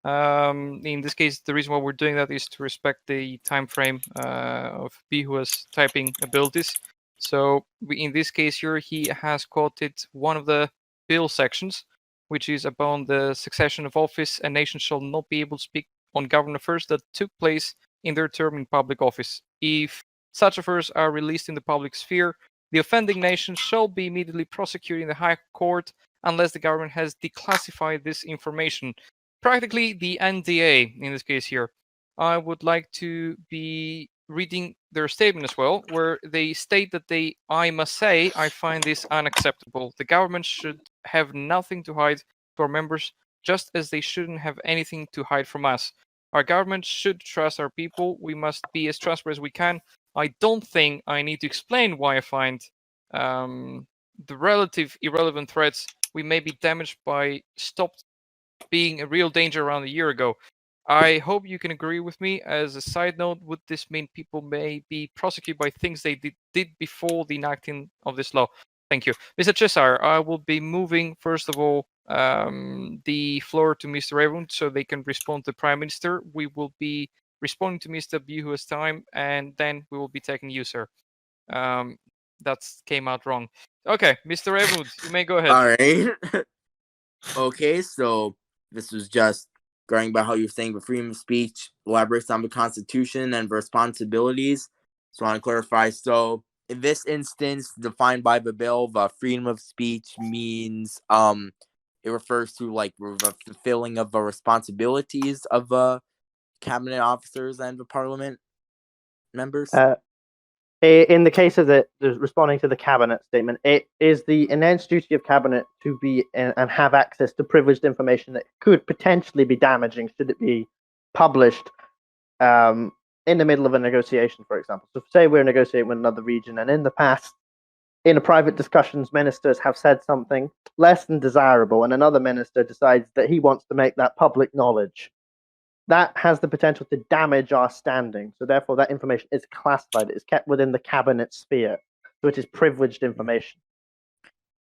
In this case, the reason why we're doing that is to respect the time frame of Bihua's typing abilities. So in this case here, he has quoted one of the bill sections, which is upon the succession of office, a nation shall not be able to speak on government affairs that took place in their term in public office. If such affairs are released in the public sphere, the offending nation shall be immediately prosecuted in the High Court unless the government has declassified this information. Practically the NDA in this case here. I would like to be reading their statement as well, where they state that I must say, I find this unacceptable. The government should have nothing to hide to our members, just as they shouldn't have anything to hide from us. Our government should trust our people. We must be as trustworthy as we can. I don't think I need to explain why I find the relative irrelevant threats we may be damaged by stopped being a real danger around a year ago. I hope you can agree with me. As a side note, would this mean people may be prosecuted by things they did before the enacting of this law? Thank you. Mr. Cheshire, I will be moving, first of all, the floor to Mr. Ravenwood so they can respond to the Prime Minister. We will be responding to Mr. Bihua's time, and then we will be taking you, sir. That came out wrong. Okay, Mr. Ravenwood, you may go ahead. All right. Okay, so this was just going by how you're saying the freedom of speech elaborates on the Constitution and the responsibilities. So I want to clarify. So in this instance, defined by the bill, the freedom of speech means it refers to like the fulfilling of the responsibilities of the cabinet officers and the parliament members. In the case of the responding to the cabinet statement, it is the enhanced duty of cabinet to be and have access to privileged information that could potentially be damaging should it be published in the middle of a negotiation, for example. So say we're negotiating with another region, and in the past, in a private discussions, ministers have said something less than desirable, and another minister decides that he wants to make that public knowledge. That has the potential to damage our standing. So therefore, that information is classified. It is kept within the cabinet sphere. So it is privileged information.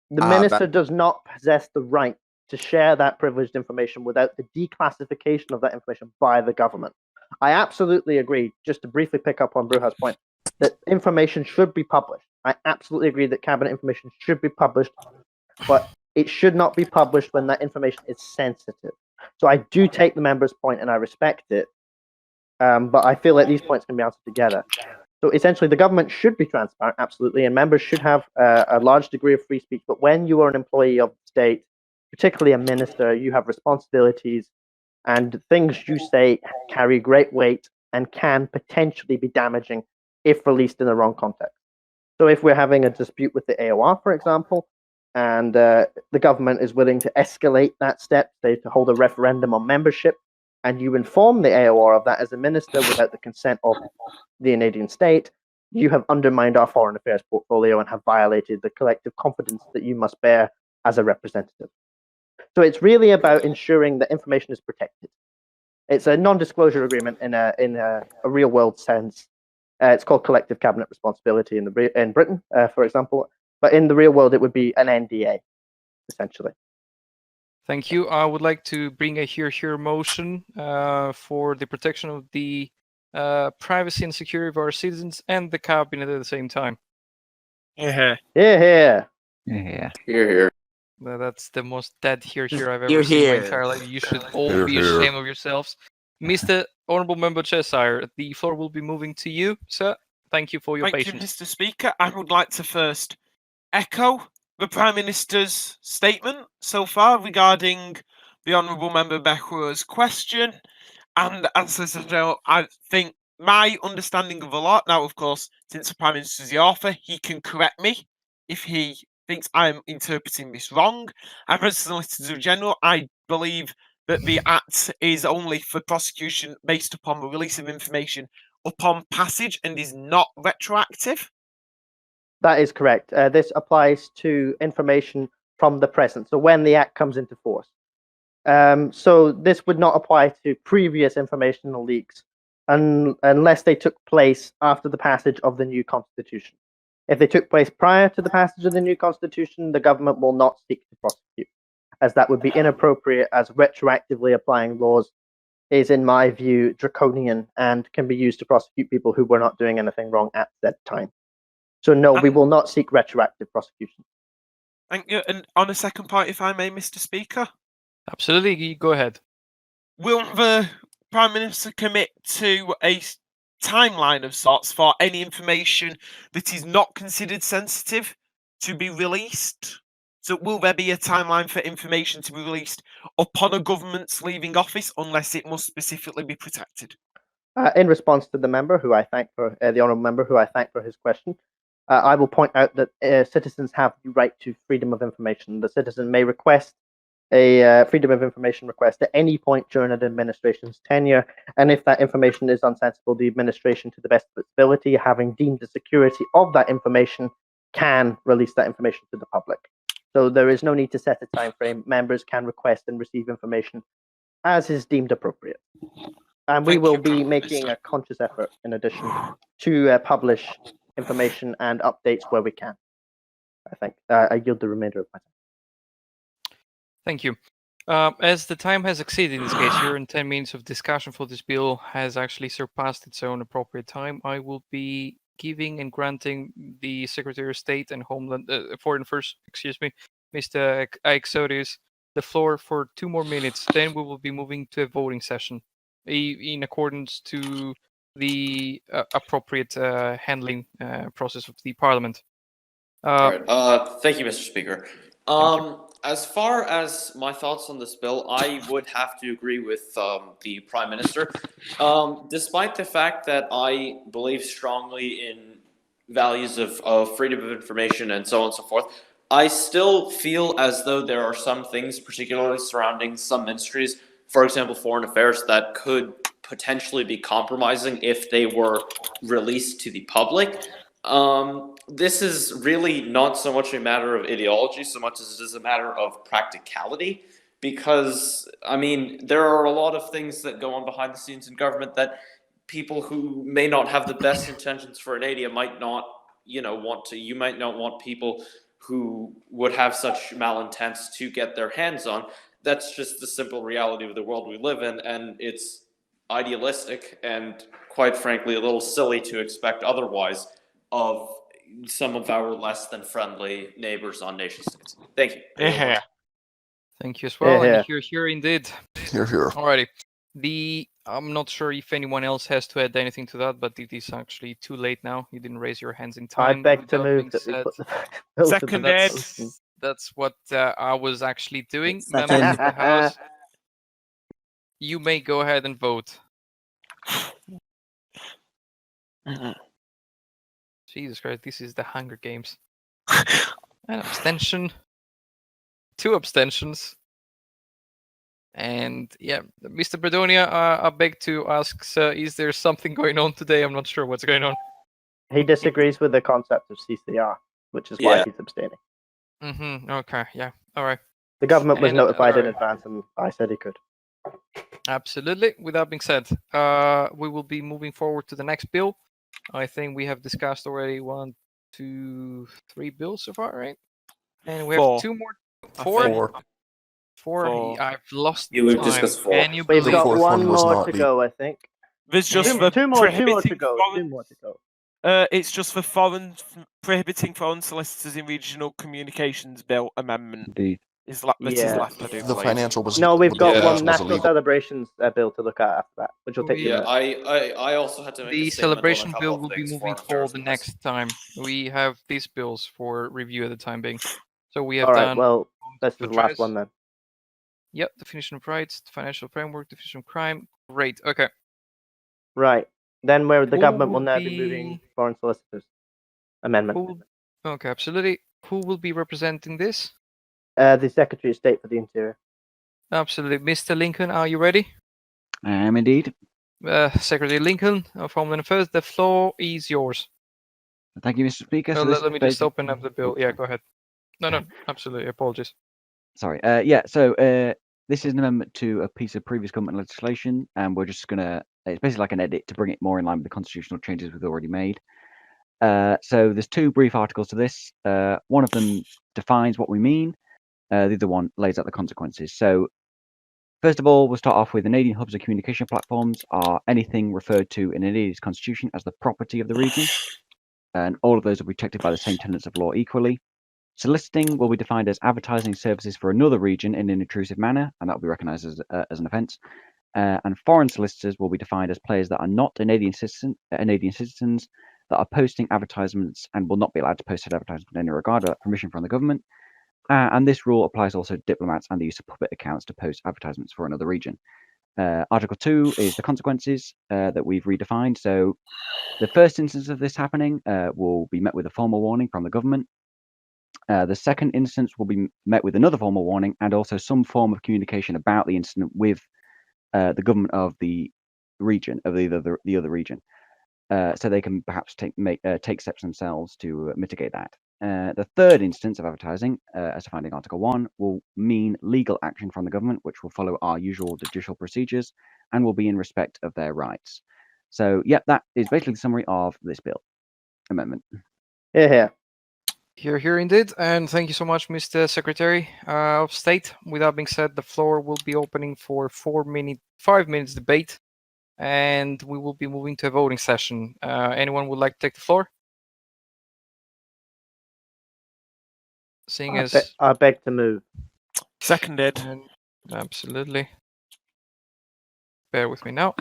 The minister does not possess the right to share that privileged information without the declassification of that information by the government. I absolutely agree, just to briefly pick up on Bruja's point, that information should be published. I absolutely agree that cabinet information should be published, but it should not be published when that information is sensitive. So I do take the member's point and I respect it, but I feel like these points can be answered together. So essentially, the government should be transparent, absolutely, and members should have a large degree of free speech. But when you are an employee of the state, particularly a minister, you have responsibilities, and things you say carry great weight and can potentially be damaging if released in the wrong context. So if we're having a dispute with the AOR, for example, and the government is willing to escalate that step, say to hold a referendum on membership, and you inform the AOR of that as a minister without the consent of the Canadian state, you have undermined our foreign affairs portfolio and have violated the collective confidence that you must bear as a representative. So it's really about ensuring that information is protected. It's a non-disclosure agreement in a real-world sense. It's called collective cabinet responsibility in Britain, for example. But in the real world, it would be an NDA, essentially. Thank you. I would like to bring a hear motion for the protection of the privacy and security of our citizens and the cabinet at the same time. Yeah. Yeah. Here. That's the most dead hear I've ever seen in my entire life. You should all be ashamed of yourselves. Mr. Honourable Member Cheshire, the floor will be moving to you, sir. Thank you for your patience. Thank you, Mr. Speaker. I would like to first echo the Prime Minister's statement so far regarding the Honourable Member Behua's question. And as I know, I think my understanding of the law, now of course, since the Prime Minister is the author, he can correct me if he thinks I'm interpreting this wrong. And as Solicitor General, I believe that the Act is only for prosecution based upon the release of information upon passage and is not retroactive? That is correct. This applies to information from the present, so when the Act comes into force. So this would not apply to previous informational leaks unless they took place after the passage of the new Constitution. If they took place prior to the passage of the new Constitution, the government will not seek to prosecute, as that would be inappropriate, as retroactively applying laws is, in my view, draconian and can be used to prosecute people who were not doing anything wrong at that time. So no, we will not seek retroactive prosecution. Thank you. And on a second point, if I may, Mr. Speaker, Absolutely, you go ahead. will the Prime Minister commit to a timeline of sorts for any information that is not considered sensitive to be released? So will there be a timeline for information to be released upon a government's leaving office unless it must specifically be protected? In response to the member who I thank for the honourable member who I thank for his question, I will point out that citizens have the right to freedom of information. The citizen may request a freedom of information request at any point during an administration's tenure, and if that information is unsensible, the administration, to the best of its ability, having deemed the security of that information, can release that information to the public. So there is no need to set a time frame. Members can request and receive information as is deemed appropriate. And we will be making a conscious effort, in addition, to publish information and updates where we can. I think I yield the remainder of my time. Thank you. As the time has exceeded in this case here, and 10 minutes of discussion for this bill has actually surpassed its own appropriate time, I will be giving and granting the Secretary of State and Homeland Foreign Affairs, Mr. Aixodius, the floor for 2 more minutes. Then we will be moving to a voting session in accordance to the appropriate handling process of the Parliament. All right. Thank you, Mr. Speaker. As far as my thoughts on this bill, I would have to agree with the Prime Minister. Despite the fact that I believe strongly in values of freedom of information and so on and so forth, I still feel as though there are some things, particularly surrounding some ministries, for example, foreign affairs, that could potentially be compromising if they were released to the public. This is really not so much a matter of ideology so much as it is a matter of practicality, because, I mean, there are a lot of things that go on behind the scenes in government that people who may not have the best intentions for Enadia might not, want to. You might not want people who would have such malintents to get their hands on. That's just the simple reality of the world we live in, and it's idealistic and, quite frankly, a little silly to expect otherwise of some of our less than friendly neighbors on nation states. Thank you. Yeah. Thank you as well. Yeah. And here indeed. Here. Alrighty. I'm not sure if anyone else has to add anything to that, but it is actually too late now. You didn't raise your hands in time. I beg to With move that that we being put said, the Seconded. that's what I was actually doing. Second. Members of the House, you may go ahead and vote. Jesus Christ, this is the Hunger Games. An abstention. 2 abstentions. And yeah, Mr. Bredonia, I beg to ask, sir, is there something going on today? I'm not sure what's going on. He disagrees with the concept of CCR, which is why he's abstaining. Okay, yeah, all right. The government was And, notified in alright. advance, and I said he could. Absolutely. With that being said, we will be moving forward to the next bill. I think we have discussed already 1, 2, 3 bills so far, right? And we have 4. 2 more. I 4? think. 4. 4. I've lost Yeah, we've time. discussed 4. Can you We've believe got fourth one one was more not to the- go, I think. There's just for Two more to prohibiting go. foreign- 2 more to go. It's just for prohibiting foreign solicitors in regional communications bill amendment. Indeed. That is left, I do The believe. financial was No, we've got Yeah. one was national illegal. celebrations bill to look at after that, which will take you. Yeah, I also had to make the a statement on a celebration couple bill of will be things moving foreign forward affairs the wise. next time. We have these bills for review at the time being. So we have All right. done. Well, this is the last address. one then. Yep, definition of rights, financial framework, definition of crime. Great. Okay. Right. Then where the Who government will will now be moving foreign solicitors amendment. Okay, absolutely. Who will be representing this? The Secretary of State for the Interior. Absolutely. Mr. Lincoln, are you ready? I am indeed. Secretary Lincoln of Homeland Affairs, the floor is yours. Thank you, Mr. Speaker. So Let me just open up the bill. Oh, Yeah, go ahead. No, absolutely. Apologies. Sorry. This is an amendment to a piece of previous government legislation, and we're just gonna. It's basically like an edit to bring it more in line with the constitutional changes we've already made. So there's two brief articles to this. One of them defines what we mean. The other one lays out the consequences. So first of all, we'll start off with Enadian hubs and communication platforms are anything referred to in Enadian's constitution as the property of the region, and all of those will be protected by the same tenets of law equally. Soliciting will be defined as advertising services for another region in an intrusive manner, and that will be recognised as an offence. And foreign solicitors will be defined as players that are not Canadian citizens that are posting advertisements and will not be allowed to post said advertisements in any regard without permission from the government. And this rule applies also to diplomats and the use of puppet accounts to post advertisements for another region. Article 2 is the consequences that we've redefined. So the first instance of this happening will be met with a formal warning from the government. The second instance will be met with another formal warning and also some form of communication about the incident with the government of the region, of the other region, so they can perhaps take steps themselves to mitigate that. The third instance of advertising, as defined in Article 1, will mean legal action from the government, which will follow our usual judicial procedures and will be in respect of their rights. So, yeah, that is basically the summary of this bill amendment. Here. Here indeed, and thank you so much, Mr. Secretary of State. With that being said, the floor will be opening for 5 minutes debate, and we will be moving to a voting session. Anyone would like to take the floor? Seeing as I beg to move. Seconded. Absolutely. Bear with me now.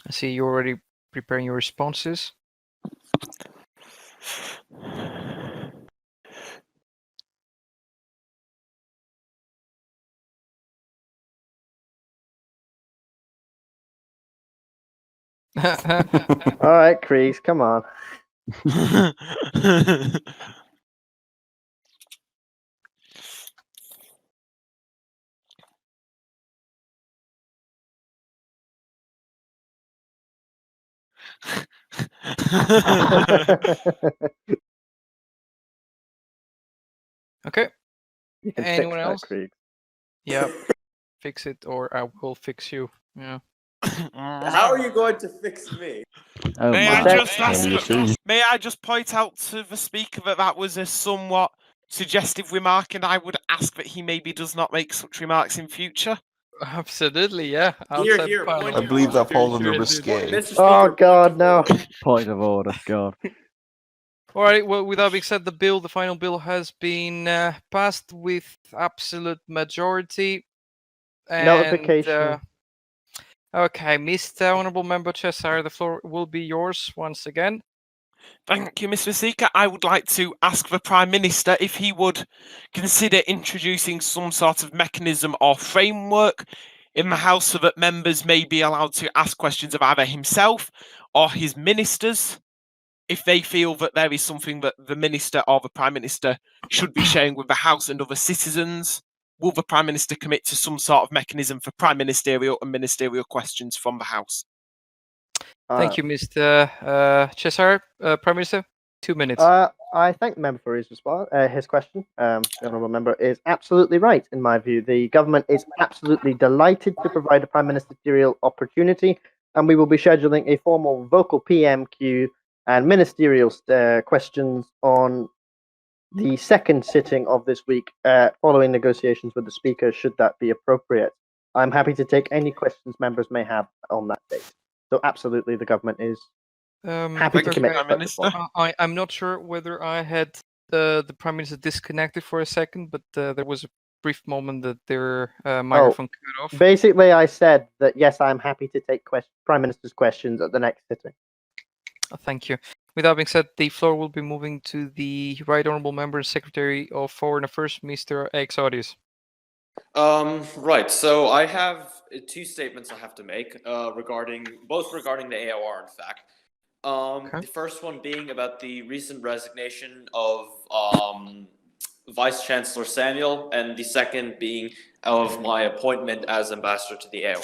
I see you're already preparing your responses. All right, Kreese, come on. Okay. You can Anyone fix else? that, Kreese. Yeah. Fix it, or I will fix you. Yeah. How are you going to fix me? Oh May my. May I just point out to the speaker that that was a somewhat suggestive remark, and I would ask that he maybe does not make such remarks in future. Absolutely, yeah. Here, Outside here, Parliament. I believe that falls under Here, risque. Mr. Speaker, Oh, point God, of no. order. Point of order, God. All right. Well, with that being said, the final bill has been passed with absolute majority. And, Notification. okay, Mr. Honourable Member Cheshire, the floor will be yours once again. Thank you, Mr. Speaker. I would like to ask the Prime Minister if he would consider introducing some sort of mechanism or framework in the House so that members may be allowed to ask questions of either himself or his ministers if they feel that there is something that the Minister or the Prime Minister should be sharing with the House and other citizens. Will the Prime Minister commit to some sort of mechanism for prime ministerial and ministerial questions from the House? Thank you, Mr. Cheshire. Prime Minister, 2 minutes. I thank the member for his response. His question, the honourable member, is absolutely right. In my view, the government is absolutely delighted to provide a prime ministerial opportunity, and we will be scheduling a formal vocal PMQ and ministerial questions on the second sitting of this week, following negotiations with the Speaker, should that be appropriate. I'm happy to take any questions members may have on that date. So absolutely, the government is happy to commit. Prime Minister. I'm not sure whether I had the Prime Minister disconnected for a second, but there was a brief moment that their microphone cut off. Basically, I said that yes, I'm happy to take Prime Minister's questions at the next sitting. Thank you. With that being said, the floor will be moving to the Right Honourable Member and Secretary of Foreign Affairs, Mr. Exodus. Right. So I have two statements I have to make regarding the AOR, in fact. Okay. The first one being about the recent resignation of Vice Chancellor Samuel, and the second being of my appointment as ambassador to the AOR.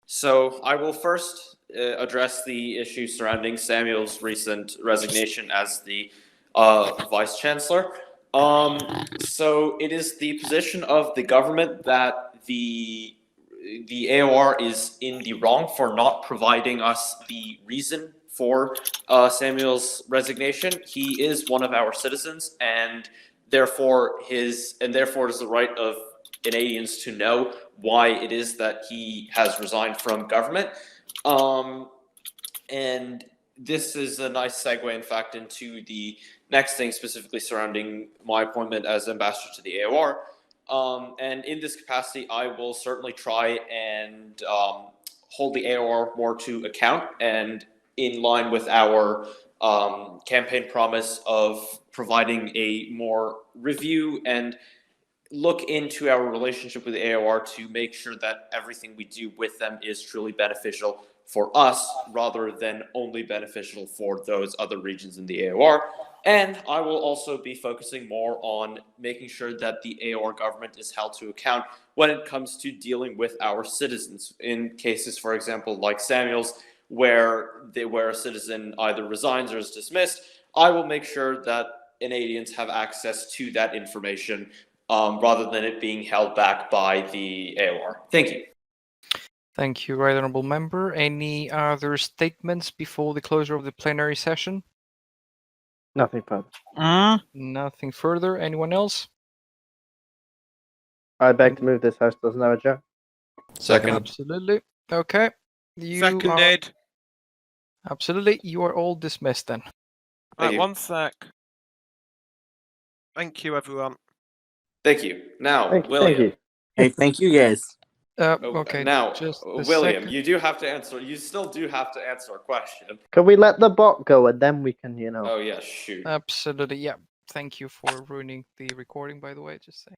So I will first address the issue surrounding Samuel's recent resignation as the Vice Chancellor. So it is the position of the government that the AOR is in the wrong for not providing us the reason for Samuel's resignation. He is one of our citizens, and therefore it is the right of Canadians to know why it is that he has resigned from government. And this is a nice segue, in fact, into the next thing specifically surrounding my appointment as ambassador to the AOR. And in this capacity, I will certainly try and hold the AOR more to account, and in line with our campaign promise of providing a more review and look into our relationship with the AOR to make sure that everything we do with them is truly beneficial for us rather than only beneficial for those other regions in the AOR. And I will also be focusing more on making sure that the AOR government is held to account when it comes to dealing with our citizens. In cases, for example, like Samuel's, where a citizen either resigns or is dismissed, I will make sure that Canadians have access to that information rather than it being held back by the AOR. Thank you. Thank you, Right Honourable Member. Any other statements before the closure of the plenary session? Nothing further. Nothing further. Anyone else? I beg to move this House does now adjourn. Second. Absolutely. Okay. You Seconded. Absolutely. You are all dismissed then. Thank you. One sec. Thank you, everyone. Thank you. Now, Thank William. you. Hey, thank you guys. Okay. Now, just a William, second. you do have to answer. You still do have to answer a question. Can we let the bot go and then we can, Oh yeah, shoot. Absolutely. Yeah. Thank you for ruining the recording, by the way. Just saying.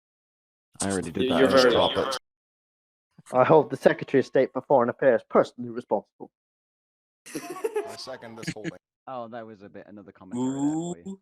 I already did that. You're very Drop welcome. it. I hold the Secretary of State for Foreign Affairs personally responsible. I second this holding. Oh, that was another commentary there for you.